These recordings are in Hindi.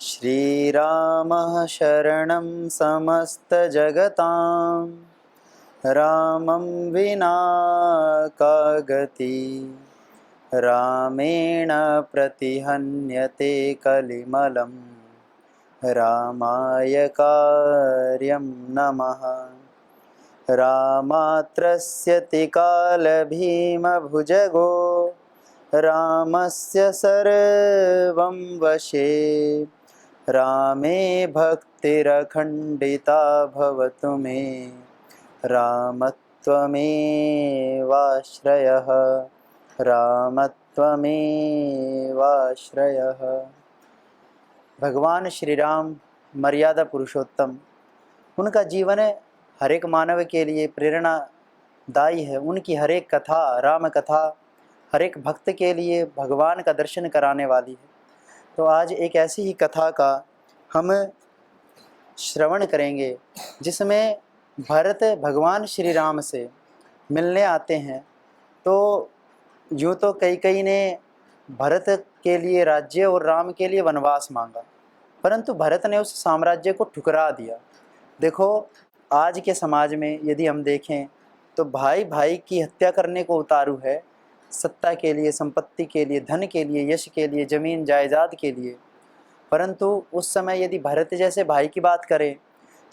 श्रीरामः शरणं समस्तजगतां, रामं विना का गति, रामेण प्रतिहन्यते कलिमलं, रामाय कार्यं नमः। रामात्रस्यति कालभीमभुजगो, रामस्य सर्वं वशे, रामे भक्तिरखण्डिता भवतु मे, रामत्वमेवाश्रयः, रामत्वमेवाश्रयः। भगवान श्री राम मर्यादा पुरुषोत्तम, उनका जीवन हर एक मानव के लिए प्रेरणादायी है। उनकी हर एक कथा, राम कथा, हर एक भक्त के लिए भगवान का दर्शन कराने वाली है। तो आज एक ऐसी ही कथा का हम श्रवण करेंगे जिसमें भरत भगवान श्री राम से मिलने आते हैं। तो यूँ तो कई ने भरत के लिए राज्य और राम के लिए वनवास मांगा, परंतु भरत ने उस साम्राज्य को ठुकरा दिया। देखो, आज के समाज में यदि हम देखें तो भाई भाई की हत्या करने को उतारू है, सत्ता के लिए, संपत्ति के लिए, धन के लिए, यश के लिए, ज़मीन जायदाद के लिए। परंतु उस समय यदि भरत जैसे भाई की बात करें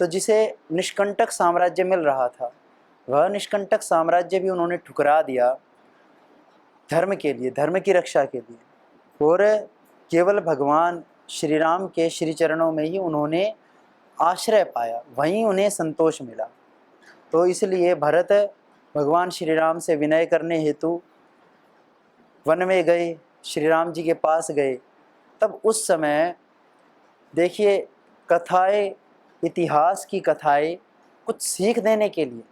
तो जिसे निष्कंटक साम्राज्य मिल रहा था, वह निष्कंटक साम्राज्य भी उन्होंने ठुकरा दिया धर्म के लिए, धर्म की रक्षा के लिए। और केवल भगवान श्री राम के श्री चरणों में ही उन्होंने आश्रय पाया, वहीं उन्हें संतोष मिला। तो इसलिए भरत भगवान श्री राम से विनय करने हेतु वन में गए, श्री राम जी के पास गए। तब उस समय देखिए, कथाएं, इतिहास की कथाएं कुछ सीख देने के लिए,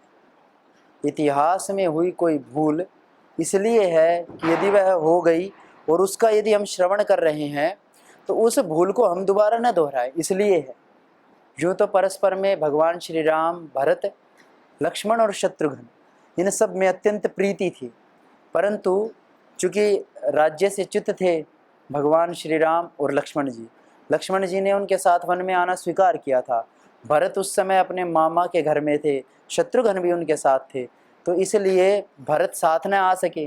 इतिहास में हुई कोई भूल इसलिए है कि यदि वह हो गई और उसका यदि हम श्रवण कर रहे हैं तो उस भूल को हम दोबारा न दोहराएं, इसलिए है। यूँ तो परस्पर में भगवान श्री राम, भरत, लक्ष्मण और शत्रुघ्न, इन सब में अत्यंत प्रीति थी। परंतु चूँकि राज्य से च्युत थे भगवान श्री राम और लक्ष्मण जी ने उनके साथ वन में आना स्वीकार किया था। भरत उस समय अपने मामा के घर में थे, शत्रुघ्न भी उनके साथ थे, तो इसलिए भरत साथ न आ सके।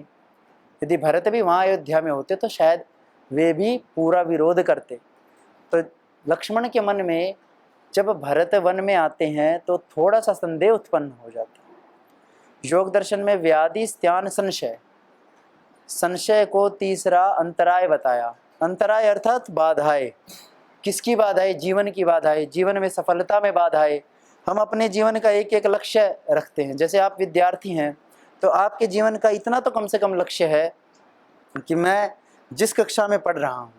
यदि भरत भी वहाँ अयोध्या में होते तो शायद वे भी पूरा विरोध करते। तो लक्ष्मण के मन में जब भरत वन में आते हैं तो थोड़ा सा संदेह उत्पन्न हो जाता है। योग दर्शन में व्याधि, स्त्यान, संशय, संशय को तीसरा अंतराय बताया। अंतराय अर्थात बाधाएं। किसकी बाधाएं? जीवन की बाधाएं, जीवन में सफलता में बाधाएं। हम अपने जीवन का एक एक लक्ष्य रखते हैं। जैसे आप विद्यार्थी हैं तो आपके जीवन का इतना तो कम से कम लक्ष्य है कि मैं जिस कक्षा में पढ़ रहा हूँ,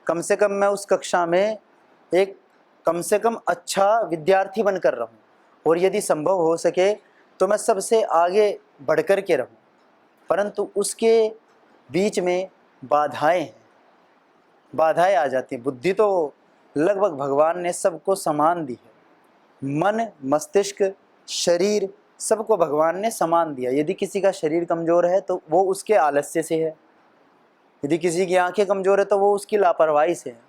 कम से कम मैं उस कक्षा में एक कम से कम अच्छा विद्यार्थी बनकर रहूँ, और यदि संभव हो सके तो मैं सबसे आगे बढ़कर के रहूँ। परंतु उसके बीच में बाधाएं हैं, बाधाएं आ जाती हैं। बुद्धि तो लगभग भगवान ने सबको समान दी है, मन, मस्तिष्क, शरीर सबको भगवान ने समान दिया। यदि किसी का शरीर कमज़ोर है तो वो उसके आलस्य से है, यदि किसी की आंखें कमज़ोर है तो वो उसकी लापरवाही से है,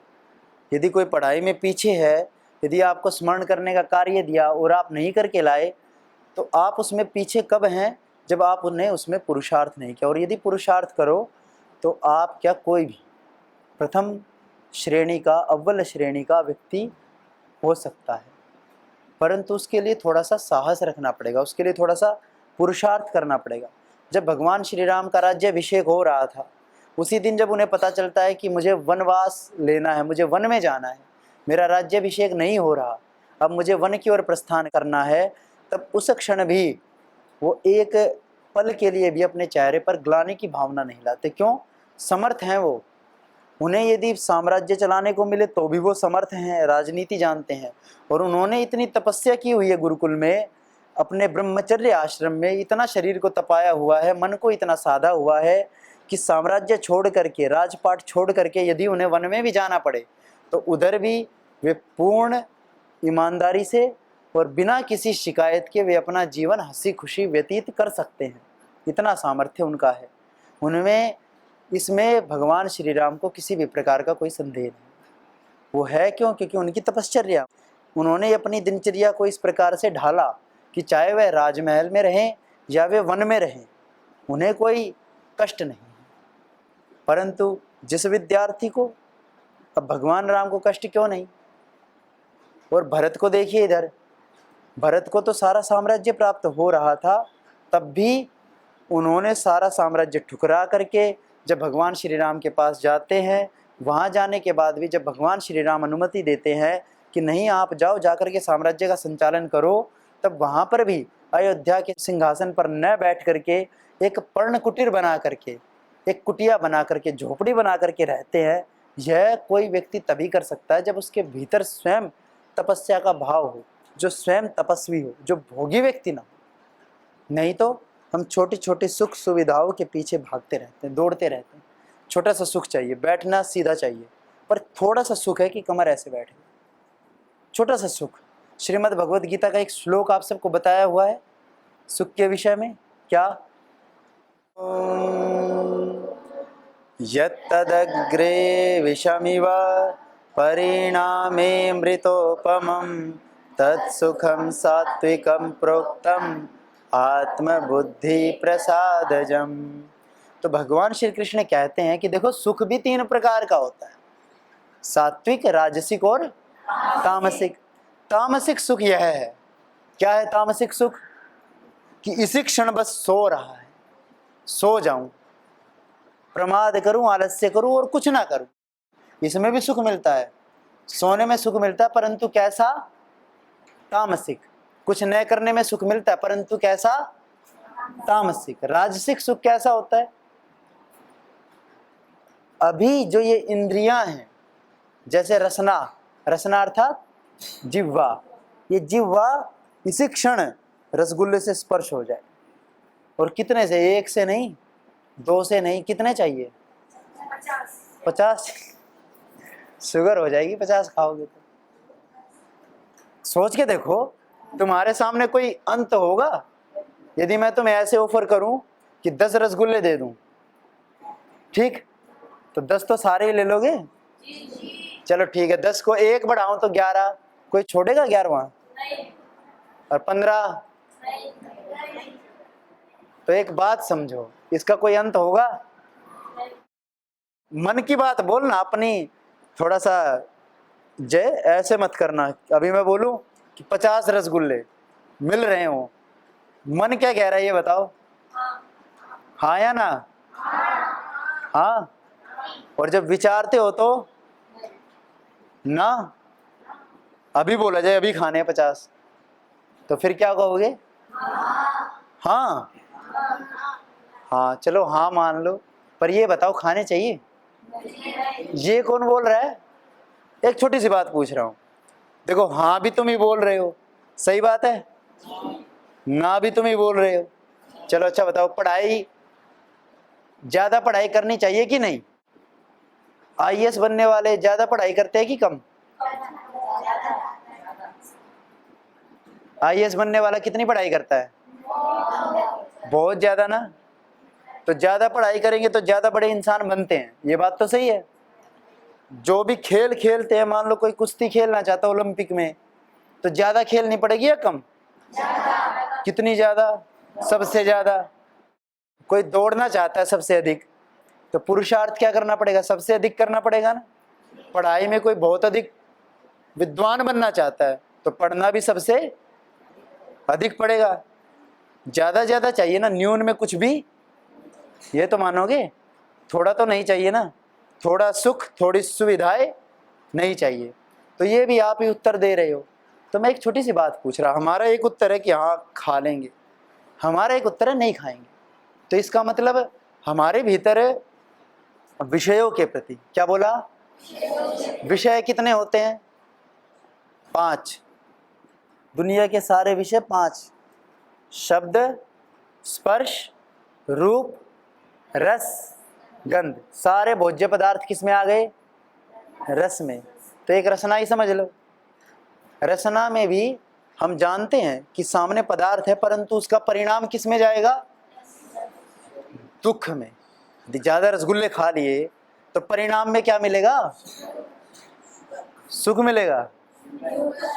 यदि कोई पढ़ाई में पीछे है, यदि आपको स्मरण करने का कार्य दिया और आप नहीं करके लाए तो आप उसमें पीछे कब हैं? जब आप उन्हें उसमें पुरुषार्थ नहीं किया। और यदि पुरुषार्थ करो तो आप क्या, कोई भी प्रथम श्रेणी का, अव्वल श्रेणी का व्यक्ति हो सकता है। परंतु उसके लिए थोड़ा सा साहस रखना पड़ेगा, उसके लिए थोड़ा सा पुरुषार्थ करना पड़ेगा। जब भगवान श्री राम का राज्याभिषेक हो रहा था, उसी दिन जब उन्हें पता चलता है कि मुझे वनवास लेना है, मुझे वन में जाना है, मेरा राज्याभिषेक नहीं हो रहा, अब मुझे वन की ओर प्रस्थान करना है, तब उस क्षण भी वो एक पल के लिए भी अपने चेहरे पर ग्लानि की भावना नहीं लाते। क्यों? समर्थ हैं वो। उन्हें यदि साम्राज्य चलाने को मिले तो भी वो समर्थ हैं, राजनीति जानते हैं। और उन्होंने इतनी तपस्या की हुई है गुरुकुल में अपने ब्रह्मचर्य आश्रम में इतना शरीर को तपाया हुआ है, मन को इतना साधा हुआ है कि साम्राज्य छोड़ करके, राजपाट छोड़ करके यदि उन्हें वन में भी जाना पड़े तो उधर भी वे पूर्ण ईमानदारी से और बिना किसी शिकायत के वे अपना जीवन हंसी खुशी व्यतीत कर सकते हैं। इतना सामर्थ्य उनका है उनमें। इसमें भगवान श्री राम को किसी भी प्रकार का कोई संदेह नहीं। वो है क्यों? क्योंकि उनकी तपश्चर्या, उन्होंने अपनी दिनचर्या को इस प्रकार से ढाला कि चाहे वह राजमहल में रहें या वे वन में रहें, उन्हें कोई कष्ट नहीं। परंतु जिस विद्यार्थी को, अब भगवान राम को कष्ट क्यों नहीं? और भरत को देखिए, इधर भरत को तो सारा साम्राज्य प्राप्त हो रहा था, तब भी उन्होंने सारा साम्राज्य ठुकरा करके जब भगवान श्री राम के पास जाते हैं, वहाँ जाने के बाद भी जब भगवान श्री राम अनुमति देते हैं कि नहीं आप जाओ, जाकर के साम्राज्य का संचालन करो, तब वहाँ पर भी अयोध्या के सिंहासन पर न बैठ करके एक पर्ण कुटीर बना करके, एक कुटिया बना करके, झोपड़ी बना करके रहते हैं। यह कोई व्यक्ति तभी कर सकता है जब उसके भीतर स्वयं तपस्या का भाव हो, जो स्वयं तपस्वी हो, जो भोगी व्यक्ति ना हो। नहीं तो हम छोटी छोटी सुख सुविधाओं के पीछे भागते रहते हैं, दौड़ते रहते हैं। छोटा सा सुख चाहिए, बैठना सीधा चाहिए, पर थोड़ा सा सुख है कि कमर ऐसे बैठे, छोटा सा सुख। श्रीमद् भगवद गीता का एक श्लोक आप सबको बताया हुआ है सुख के विषय में, क्या? यत्तदग्रे विषमिव परिणामे मृतोपमं तत्सुखं सात्विकं प्रोक्तम आत्मबुद्धि प्रसादजम। तो भगवान श्री कृष्ण कहते हैं कि देखो, सुख भी तीन प्रकार का होता है, सात्विक, राजसिक और तामसिक। तामसिक सुख यह है, क्या है तामसिक सुख? कि इसी क्षण बस सो रहा है, सो जाऊं, प्रमाद करूं, आलस्य करूं और कुछ ना करूं, इसमें भी सुख मिलता है, सोने में सुख मिलता है, परंतु कैसा? तामसिक। कुछ न करने में सुख मिलता है, परंतु कैसा? तामसिक। राजसिक सुख कैसा होता है? अभी जो ये इंद्रियां हैं, जैसे रसना, रसना अर्थात जिह्वा, ये जिह्वा इसी क्षण रसगुल्ले से स्पर्श हो जाए, और कितने से? एक से नहीं, दो से नहीं, कितने चाहिए? 50। शुगर हो जाएगी 50 खाओगे तो। सोच के देखो, तुम्हारे सामने कोई अंत होगा? यदि मैं तुम्हें ऐसे ऑफर करूं कि 10 रसगुल्ले दे दूं, ठीक, तो 10 तो सारे ही ले लोगे? चलो ठीक है, 10 को 1 बढ़ाऊं तो 11, कोई छोड़ेगा 11वां? और 15? तो एक बात समझो, इसका कोई अंत होगा? मन की बात बोलना अपनी, थोड़ा सा जय ऐसे मत करना। अभी मैं बोलूं कि 50 रसगुल्ले मिल रहे हो, मन क्या कह रहा है ये बताओ? हाँ या ना? हाँ। और जब विचारते हो तो ना। अभी बोला जाए अभी खाने 50, तो फिर क्या कहोगे? हाँ। हाँ चलो हाँ मान लो, पर ये बताओ खाने चाहिए? ये कौन बोल रहा है? एक छोटी सी बात पूछ रहा हूं, देखो हाँ भी तुम ही बोल रहे हो, सही बात है, ना भी तुम ही बोल रहे हो। चलो अच्छा बताओ, पढ़ाई, ज्यादा पढ़ाई करनी चाहिए कि नहीं? आईएएस बनने वाले ज्यादा पढ़ाई करते हैं कि कम? आईएएस बनने वाला कितनी पढ़ाई करता है? बहुत ज्यादा ना। तो ज्यादा पढ़ाई करेंगे तो ज्यादा बड़े इंसान बनते हैं, ये बात तो सही है। जो भी खेल खेलते हैं, मान लो कोई कुश्ती खेलना चाहता है ओलंपिक में, तो ज्यादा खेलनी पड़ेगी या कम? कितनी ज्यादा? सबसे ज्यादा। कोई दौड़ना चाहता है सबसे अधिक, तो पुरुषार्थ क्या करना पड़ेगा? सबसे अधिक करना पड़ेगा ना। पढ़ाई में कोई बहुत अधिक विद्वान बनना चाहता है तो पढ़ना भी सबसे अधिक पड़ेगा। ज्यादा ज्यादा चाहिए ना, न्यून में कुछ भी, ये तो मानोगे? थोड़ा तो नहीं चाहिए ना, थोड़ा सुख, थोड़ी सुविधाएं नहीं चाहिए? तो ये भी आप ही उत्तर दे रहे हो। तो मैं एक छोटी सी बात पूछ रहा, हमारा एक उत्तर है कि हाँ खा लेंगे, हमारा एक उत्तर है नहीं खाएंगे। तो इसका मतलब हमारे भीतर विषयों के प्रति, क्या बोला? विषय कितने होते हैं? 5। दुनिया के सारे विषय 5, शब्द, स्पर्श, रूप, रस, गंध, सारे भोज्य पदार्थ किस में आ गए? रस में। तो एक रसना ही समझ लो। रसना में भी हम जानते हैं कि सामने पदार्थ है, परंतु उसका परिणाम किस में जाएगा? दुख में। यदि ज्यादा रसगुल्ले खा लिए तो परिणाम में क्या मिलेगा? सुख मिलेगा।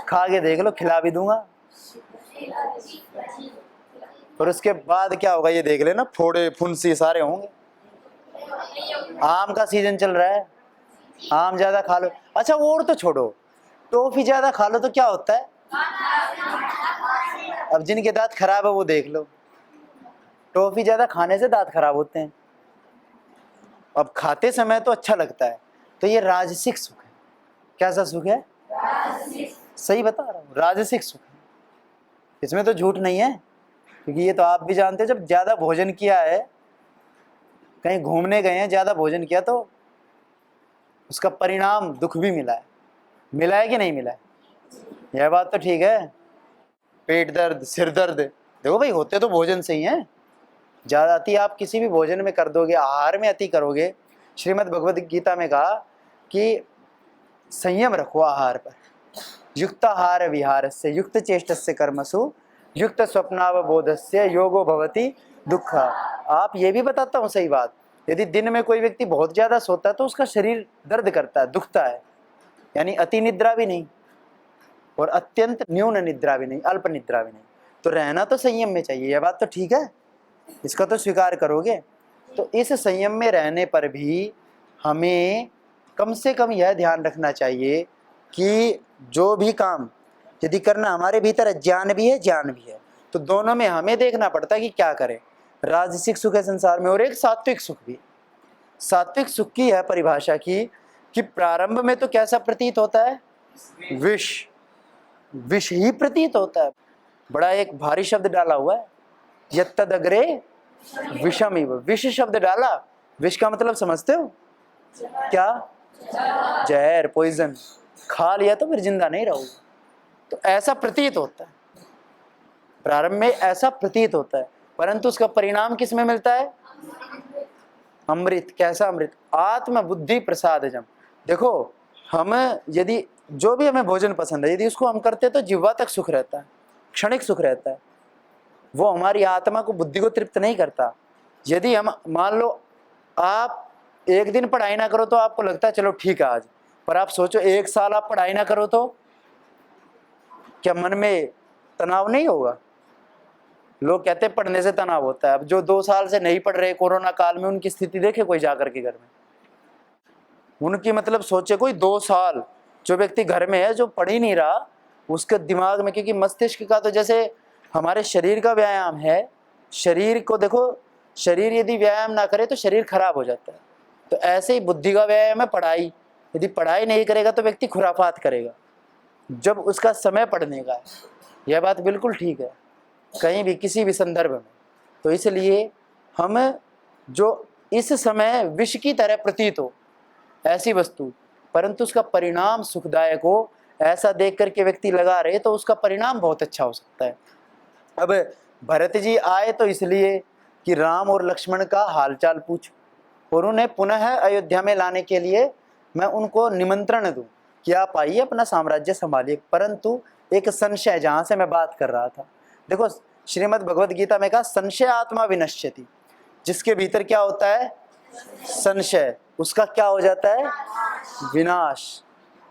खा के देख लो, खिला भी दूंगा, पर उसके बाद क्या होगा ये देख लेना, फोड़े फुंसी सारे होंगे। आम का सीजन चल रहा है, आम ज्यादा खा लो, अच्छा और तो छोड़ो, टॉफी ज्यादा खा लो तो क्या होता है? अब जिनके दांत खराब है वो देख लो, टॉफी ज्यादा खाने से दांत खराब होते हैं। अब खाते समय तो अच्छा लगता है, तो ये राजसिक सुख है। कैसा सुख है? सही बता रहा हूँ, राजसिक सुख है। इसमें तो झूठ नहीं है, क्योंकि ये तो आप भी जानते हो, जब ज्यादा भोजन किया है, कहीं घूमने गए हैं, ज्यादा भोजन किया, तो उसका परिणाम दुख भी मिला है। मिला है कि नहीं मिला है? यह बात तो ठीक है। पेट दर्द, सिर दर्द, देखो भाई होते तो भोजन से ही हैं। ज्यादा अति आप किसी भी भोजन में कर दोगे, आहार में अति करोगे, श्रीमद् भगवद गीता में कहा कि संयम रखो आहार पर। युक्ताहार विहारस्य युक्त चेष्टस्य कर्मसु युक्त स्वप्नावबोधस्य योगो भवति दुःख। आप ये भी बताता हूँ सही बात, यदि दिन में कोई व्यक्ति बहुत ज्यादा सोता है तो उसका शरीर दर्द करता है, दुखता है। यानी अति निद्रा भी नहीं और अत्यंत न्यून निद्रा भी नहीं, अल्प निद्रा भी नहीं। तो रहना तो संयम में चाहिए, यह बात तो ठीक है, इसका तो स्वीकार करोगे। तो इस संयम में रहने पर भी हमें कम से कम यह ध्यान रखना चाहिए कि जो भी काम यदि करना, हमारे भीतर ज्ञान भी है, ज्ञान भी है, तो दोनों में हमें देखना पड़ता है कि क्या करें। राजसिक सुख है संसार में और एक सात्विक सुख भी। सात्विक सुख की है परिभाषा की कि प्रारंभ में तो कैसा प्रतीत होता है? विष, विष ही प्रतीत होता है। बड़ा एक भारी शब्द डाला हुआ है, यत्तदग्रे विषम इव। विष शब्द डाला, विष का मतलब समझते हो क्या? जहर, पॉइजन। खा लिया तो फिर जिंदा नहीं रहोगे। तो ऐसा प्रतीत होता है, प्रारंभ में ऐसा प्रतीत होता है, परंतु उसका परिणाम किस में मिलता है? अमृत। कैसा अमृत? आत्म बुद्धि प्रसादजम। देखो हम यदि जो भी हमें भोजन पसंद है, यदि उसको हम करते तो जिह्वा तक सुख रहता है, क्षणिक सुख रहता है, वो हमारी आत्मा को, बुद्धि को तृप्त नहीं करता। यदि हम मान लो आप एक दिन पढ़ाई ना करो तो आपको लगता है चलो ठीक है आज, पर आप सोचो एक साल आप पढ़ाई ना करो तो क्या मन में तनाव नहीं होगा? लोग कहते हैं पढ़ने से तनाव होता है। अब जो 2 साल से नहीं पढ़ रहे कोरोना काल में, उनकी स्थिति देखे कोई जाकर के घर में, उनकी मतलब सोचे कोई 2 साल जो व्यक्ति घर में है, जो पढ़ ही नहीं रहा, उसके दिमाग में, क्योंकि मस्तिष्क का तो जैसे हमारे शरीर का व्यायाम है, शरीर को देखो, शरीर यदि व्यायाम ना करे तो शरीर खराब हो जाता है। तो ऐसे ही बुद्धि का व्यायाम है पढ़ाई। यदि पढ़ाई नहीं करेगा तो व्यक्ति खुराफात करेगा जब उसका समय पढ़ने का है। यह बात बिल्कुल ठीक है कहीं भी किसी भी संदर्भ में। तो इसलिए हम जो इस समय विष की तरह प्रतीत हो ऐसी वस्तु, परंतु उसका परिणाम सुखदायक हो, ऐसा देख करके व्यक्ति लगा रहे तो उसका परिणाम बहुत अच्छा हो सकता है। अब भरत जी आए तो इसलिए कि राम और लक्ष्मण का हालचाल पूछो और उन्हें पुनः अयोध्या में लाने के लिए मैं उनको निमंत्रण दूं कि आप आइए अपना साम्राज्य संभालिए। परंतु एक संशय, जहां से मैं बात कर रहा था, देखो श्रीमद् भगवद गीता में कहा संशय आत्मा विनश्यति। जिसके भीतर क्या होता है? संशय, उसका क्या हो जाता है? विनाश।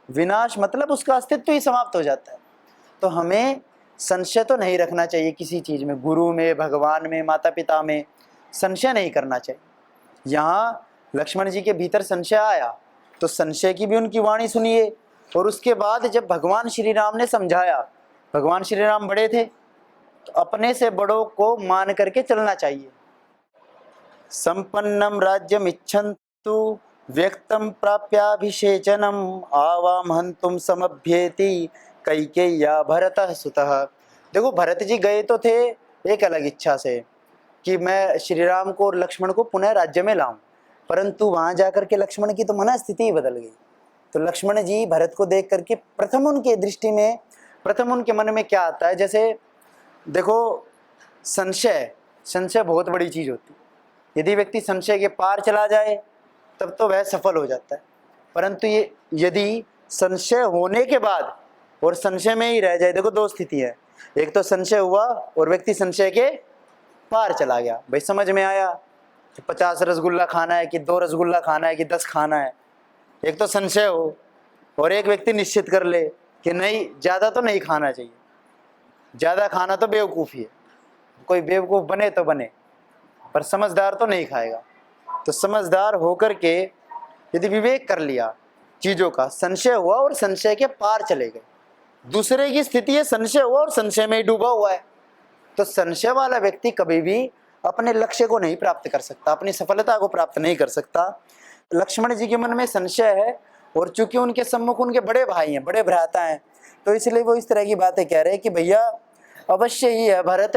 विनाश मतलब उसका अस्तित्व ही समाप्त हो जाता है। तो हमें संशय तो नहीं रखना चाहिए किसी चीज में, गुरु में, भगवान में, माता पिता में संशय नहीं करना चाहिए। यहाँ लक्ष्मण जी के भीतर संशय आया तो संशय की भी उनकी वाणी सुनिए, और उसके बाद जब भगवान श्री राम ने समझाया, भगवान श्री राम बड़े थे तो अपने से बड़ों को मान करके चलना चाहिए। संपन्नम राज्यम इच्छन्तु व्यक्तम प्राप्याभिषेचनम आवाम हंतुम समभ्येति कैकेय्या भरतः सुतः। देखो भरत जी गए तो थे एक अलग इच्छा से कि मैं श्री राम को और लक्ष्मण को पुनः राज्य में लाऊं, परंतु वहां जाकर के लक्ष्मण की तो मन स्थिति ही बदल गई। तो लक्ष्मण जी भरत को देख करके प्रथम उनके दृष्टि में, प्रथम उनके मन में क्या आता है, जैसे देखो संशय, संशय बहुत बड़ी चीज़ होती है। यदि व्यक्ति संशय के पार चला जाए तब तो वह सफल हो जाता है, परंतु ये यदि संशय होने के बाद और संशय में ही रह जाए, देखो दो स्थिति है, एक तो संशय हुआ और व्यक्ति संशय के पार चला गया, भाई समझ में आया कि 50 रसगुल्ला खाना है कि 2 रसगुल्ला खाना है कि 10 खाना है, एक तो संशय हो, और एक व्यक्ति निश्चित कर ले कि नहीं ज़्यादा तो नहीं खाना चाहिए, ज़्यादा खाना तो बेवकूफ़ी है, कोई बेवकूफ़ बने तो बने पर समझदार तो नहीं खाएगा। तो समझदार होकर के यदि विवेक कर लिया चीज़ों का, संशय हुआ और संशय के पार चले गए। दूसरे की स्थिति है संशय हुआ और संशय में ही डूबा हुआ है, तो संशय वाला व्यक्ति कभी भी अपने लक्ष्य को नहीं प्राप्त कर सकता, अपनी सफलता को प्राप्त नहीं कर सकता। लक्ष्मण जी के मन में संशय है और चूंकि उनके सम्मुख उनके बड़े भाई हैं, बड़े भ्राता हैं, तो इसलिए वो इस तरह की बातें कह रहे हैं कि भैया अवश्य ही है भरत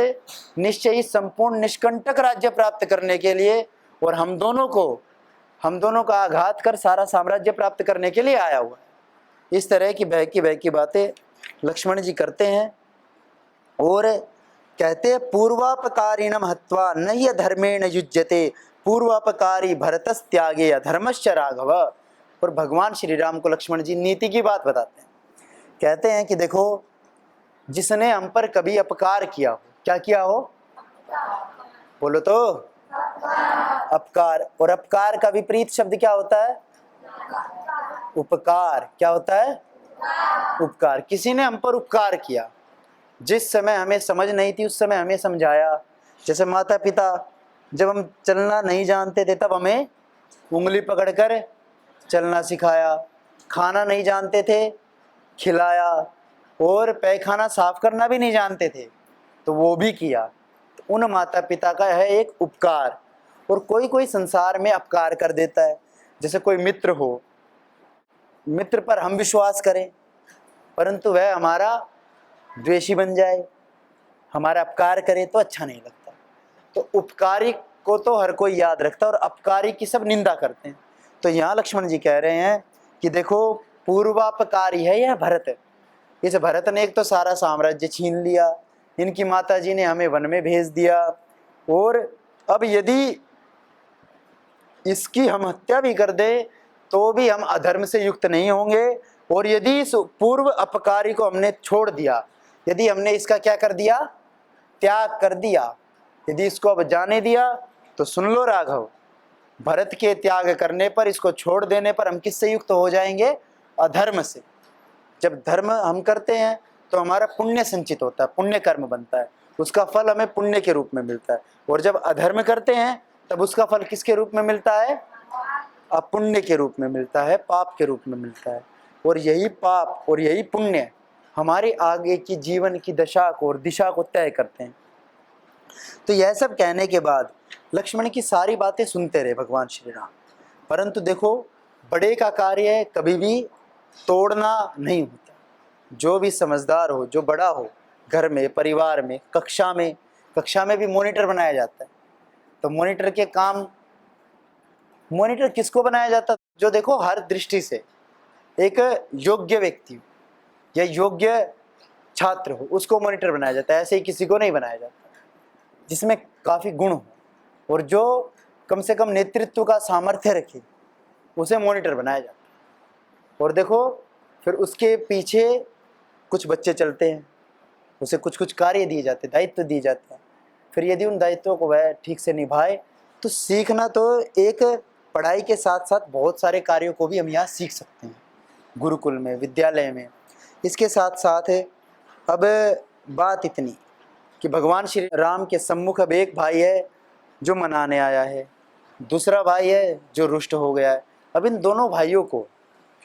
निश्चय ही संपूर्ण निष्कंटक राज्य प्राप्त करने के लिए और हम दोनों का आघात कर सारा साम्राज्य प्राप्त करने के लिए आया हुआ है। इस तरह की बहकी बातें लक्ष्मण जी करते हैं और कहते हैं पूर्वापकारिणम हत्वा नह्य धर्मेण युज्यते पूर्वापकारी भरतस्त्यागे अधर्मश्च राघव। और भगवान श्री राम को लक्ष्मण जी नीति की बात बताते हैं, कहते हैं कि देखो जिसने हम पर कभी अपकार किया हो, क्या किया हो, बोलो तो अपकार, और अपकार का विपरीत शब्द क्या होता है, उपकार। क्या होता है, उपकार। किसी ने हम पर उपकार किया, जिस समय हमें समझ नहीं थी उस समय हमें समझाया, जैसे माता पिता जब हम चलना नहीं जानते थे तब हमें उंगली पकड़कर चलना सिखाया, खाना नहीं जानते थे खिलाया, और पैखाना साफ करना भी नहीं जानते थे तो वो भी किया। तो उन माता पिता का है एक उपकार। और कोई कोई संसार में अपकार कर देता है, जैसे कोई मित्र हो, मित्र पर हम विश्वास करें परंतु वह हमारा द्वेषी बन जाए, हमारा अपकार करे तो अच्छा नहीं लगता। तो उपकारी को तो हर कोई याद रखता है और अपकारी की सब निंदा करते हैं। तो यहाँ लक्ष्मण जी कह रहे हैं कि देखो पूर्वापकारी है यह भरत, इस भरत ने एक तो सारा साम्राज्य छीन लिया, इनकी माता जी ने हमें वन में भेज दिया, और अब यदि इसकी हम हत्या भी कर दे तो भी हम अधर्म से युक्त नहीं होंगे। और यदि इस पूर्व अपकारी को हमने छोड़ दिया, यदि हमने इसका क्या कर दिया, त्याग कर दिया, यदि इसको अब जाने दिया तो सुन लो राघव, भरत के त्याग करने पर, इसको छोड़ देने पर हम किससे युक्त हो जाएंगे, अधर्म से। जब धर्म हम करते हैं तो हमारा पुण्य संचित होता है, पुण्य कर्म बनता है, उसका फल हमें पुण्य के रूप में मिलता है। और जब अधर्म करते हैं तब उसका फल किसके रूप में मिलता है, अपुण्य के रूप में मिलता है, पाप के रूप में मिलता है। और यही पाप और यही पुण्य हमारे आगे की जीवन की दशा को और दिशा को तय करते हैं। तो यह सब कहने के बाद लक्ष्मण की सारी बातें सुनते रहे भगवान श्री राम, परंतु देखो बड़े का कार्य कभी भी तोड़ना नहीं होता। जो भी समझदार हो, जो बड़ा हो, घर में, परिवार में, कक्षा में भी मॉनिटर बनाया जाता है। तो मॉनिटर के काम, मॉनिटर किसको बनाया जाता है, जो देखो हर दृष्टि से एक योग्य व्यक्ति या योग्य छात्र हो उसको मॉनिटर बनाया जाता है। ऐसे ही किसी को नहीं बनाया जाता, जिसमें काफ़ी गुण हो और जो कम से कम नेतृत्व का सामर्थ्य रखे उसे मॉनिटर बनाया जाता है। और देखो फिर उसके पीछे कुछ बच्चे चलते हैं, उसे कुछ कुछ कार्य दिए जाते हैं, दायित्व दिए जाते हैं। फिर यदि उन दायित्वों को वह ठीक से निभाए तो सीखना तो एक पढ़ाई के साथ साथ बहुत सारे कार्यों को भी हम यहाँ सीख सकते हैं, गुरुकुल में, विद्यालय में। इसके साथ साथ अब बात इतनी कि भगवान श्री राम के सम्मुख अब एक भाई है जो मनाने आया है, दूसरा भाई है जो रुष्ट हो गया है। अब इन दोनों भाइयों को,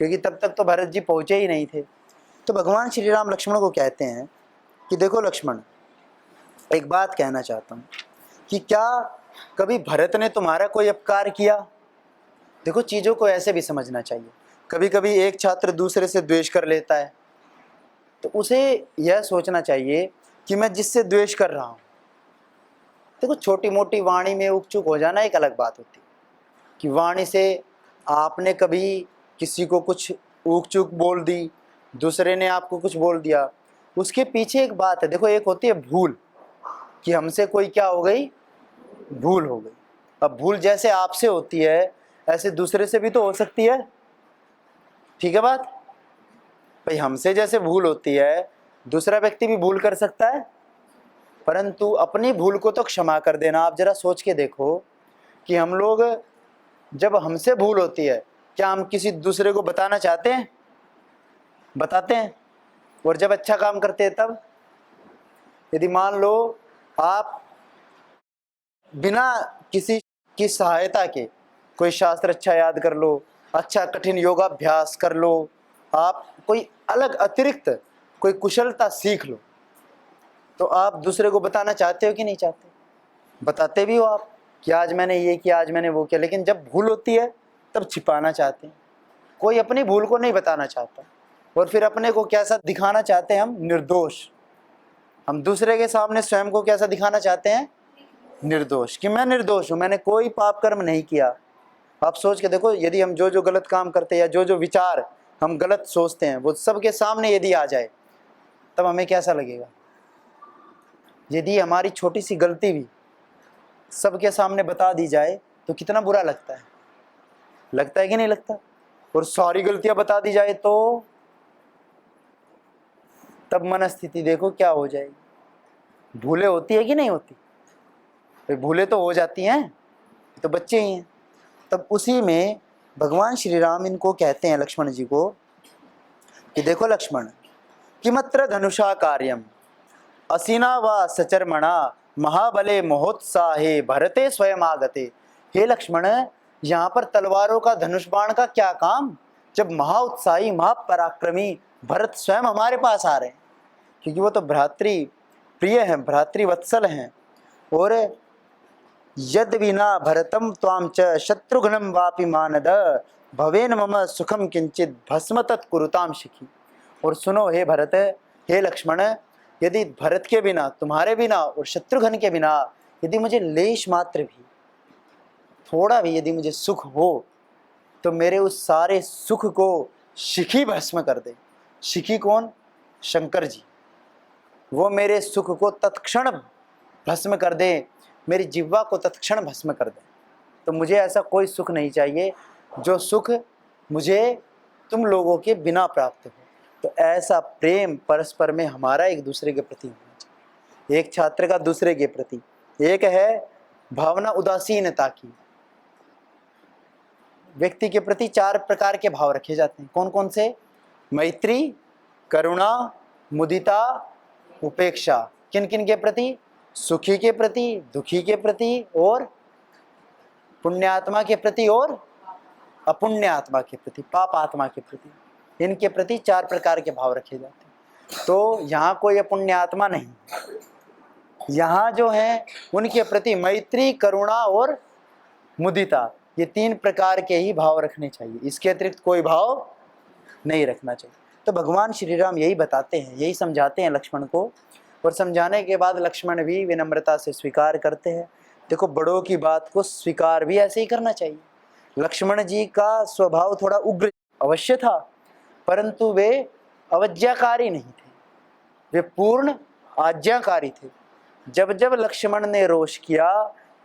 क्योंकि तब तक तो भरत जी पहुँचे ही नहीं थे, तो भगवान श्री राम लक्ष्मण को कहते हैं कि देखो लक्ष्मण, एक बात कहना चाहता हूँ कि क्या कभी भरत ने तुम्हारा कोई अपकार किया। देखो चीज़ों को ऐसे भी समझना चाहिए, कभी कभी एक छात्र दूसरे से द्वेष कर लेता है तो उसे यह सोचना चाहिए कि मैं जिससे द्वेष कर रहा हूँ, देखो छोटी मोटी वाणी में ऊक चूक हो जाना एक अलग बात होती है, कि वाणी से आपने कभी किसी को कुछ ऊक चूक बोल दी, दूसरे ने आपको कुछ बोल दिया, उसके पीछे एक बात है। देखो एक होती है भूल, कि हमसे कोई क्या हो गई, भूल हो गई। अब भूल जैसे आपसे होती है ऐसे दूसरे से भी तो हो सकती है, ठीक है बात भाई। हमसे जैसे भूल होती है दूसरा व्यक्ति भी भूल कर सकता है, परंतु अपनी भूल को तो क्षमा कर देना। आप जरा सोच के देखो कि हम लोग जब हमसे भूल होती है क्या हम किसी दूसरे को बताना चाहते हैं? बताते हैं। और जब अच्छा काम करते हैं तब, यदि मान लो आप बिना किसी की सहायता के कोई शास्त्र अच्छा याद कर लो, अच्छा कठिन योगाभ्यास कर लो, आप कोई अलग अतिरिक्त कोई कुशलता सीख लो, तो आप दूसरे को बताना चाहते हो कि नहीं चाहते? बताते भी हो आप कि आज मैंने ये किया, आज मैंने वो किया, लेकिन जब भूल होती है तब छिपाना चाहते हैं। कोई अपनी भूल को नहीं बताना चाहता, और फिर अपने को कैसा दिखाना चाहते हैं हम? निर्दोष। हम दूसरे के सामने स्वयं को कैसा दिखाना चाहते हैं? निर्दोष, कि मैं निर्दोष हूं, मैंने कोई पाप कर्म नहीं किया। आप सोच के देखो, यदि हम जो जो गलत काम करते हैं या जो जो विचार हम गलत सोचते हैं वो सबके सामने यदि आ जाए तब हमें कैसा लगेगा? यदि हमारी छोटी सी गलती भी सबके सामने बता दी जाए तो कितना बुरा लगता है? लगता है कि नहीं लगता? और सारी गलतियां बता दी जाए तो तब मनस्थिति देखो क्या हो जाएगी। भूलें होती है कि नहीं होती? भाई भूलें तो हो जाती हैं, तो बच्चे ही हैं। तब उसी में भगवान श्री राम इनको कहते हैं लक्ष्मण जी को कि देखो लक्ष्मण, किमत्र धनुषा कार्यम असिना व सचर्मणा महाबले महोत्साहे भरते स्वयं आगते। हे लक्ष्मण, यहाँ पर तलवारों का धनुष बाण का क्या काम, जब महाउत्साही महापराक्रमी भरत स्वयं हमारे पास आ रहे हैं, क्योंकि वो तो भ्रातृ प्रिय हैं, भ्रातृवत्सल हैं। और यद विना भरतम त्वाम च शत्रुघ्नम वापि मानद भवेन मम सुखम किंचित भस्म तत्कुरुताम शिखी। और सुनो हे भरत, हे लक्ष्मण, यदि भरत के बिना, तुम्हारे बिना और शत्रुघ्न के बिना यदि मुझे लेश मात्र भी, थोड़ा भी यदि मुझे सुख हो तो मेरे उस सारे सुख को शिखी भस्म कर दे। शिखी कौन? शंकर जी। वो मेरे सुख को तत्क्षण भस्म कर दे, मेरी जिह्वा को तत्क्षण भस्म कर दे। तो मुझे ऐसा कोई सुख नहीं चाहिए जो सुख मुझे तुम लोगों के बिना प्राप्त हो। तो ऐसा प्रेम परस्पर में हमारा एक दूसरे के प्रति होना चाहिए, एक छात्र का दूसरे के प्रति। एक है भावना उदासीनता की। व्यक्ति के प्रति 4 प्रकार के भाव रखे जाते हैं। कौन कौन से? मैत्री, करुणा, मुदिता, उपेक्षा। किन किन के प्रति? सुखी के प्रति, दुखी के प्रति, और पुण्यात्मा के प्रति, और अपुण्य आत्मा के प्रति, पाप आत्मा के प्रति। इनके प्रति 4 प्रकार के भाव रखे जाते हैं। तो यहाँ कोई अपुण्य आत्मा नहीं, यहाँ जो है उनके प्रति मैत्री, करुणा और मुदिता, ये 3 प्रकार के ही भाव रखने चाहिए। इसके अतिरिक्त कोई भाव नहीं रखना चाहिए। तो भगवान श्री राम यही बताते हैं, यही समझाते हैं लक्ष्मण को। और समझाने के बाद लक्ष्मण भी विनम्रता से स्वीकार करते हैं। देखो, बड़ों की बात को स्वीकार भी ऐसे ही करना चाहिए। लक्ष्मण जी का स्वभाव थोड़ा उग्र अवश्य था, परंतु वे अवज्ञाकारी नहीं थे, वे पूर्ण आज्ञाकारी थे। जब जब लक्ष्मण ने रोष किया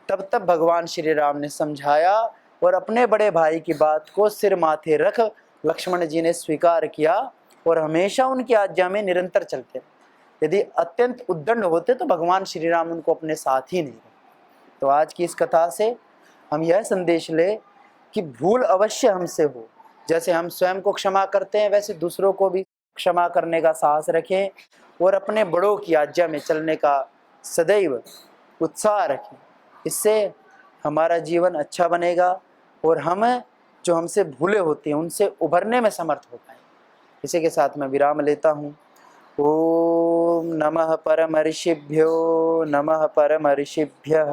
तब तब भगवान श्री राम ने समझाया, और अपने बड़े भाई की बात को सिर माथे रख लक्ष्मण जी ने स्वीकार किया, और हमेशा उनकी आज्ञा में निरंतर चलते। यदि अत्यंत उद्दंड होते तो भगवान श्री राम उनको अपने साथ ही नहीं रखते। तो आज की इस कथा से हम यह संदेश ले कि भूल अवश्य हमसे हो, जैसे हम स्वयं को क्षमा करते हैं वैसे दूसरों को भी क्षमा करने का साहस रखें, और अपने बड़ों की आज्ञा में चलने का सदैव उत्साह रखें। इससे हमारा जीवन अच्छा बनेगा, और हम जो हमसे भूले होते हैं उनसे उभरने में समर्थ हो पाए। इसी के साथ मैं विराम लेता हूँ। ओम नमः परम ऋषिभ्यो नमः परम ऋषिभ्यः।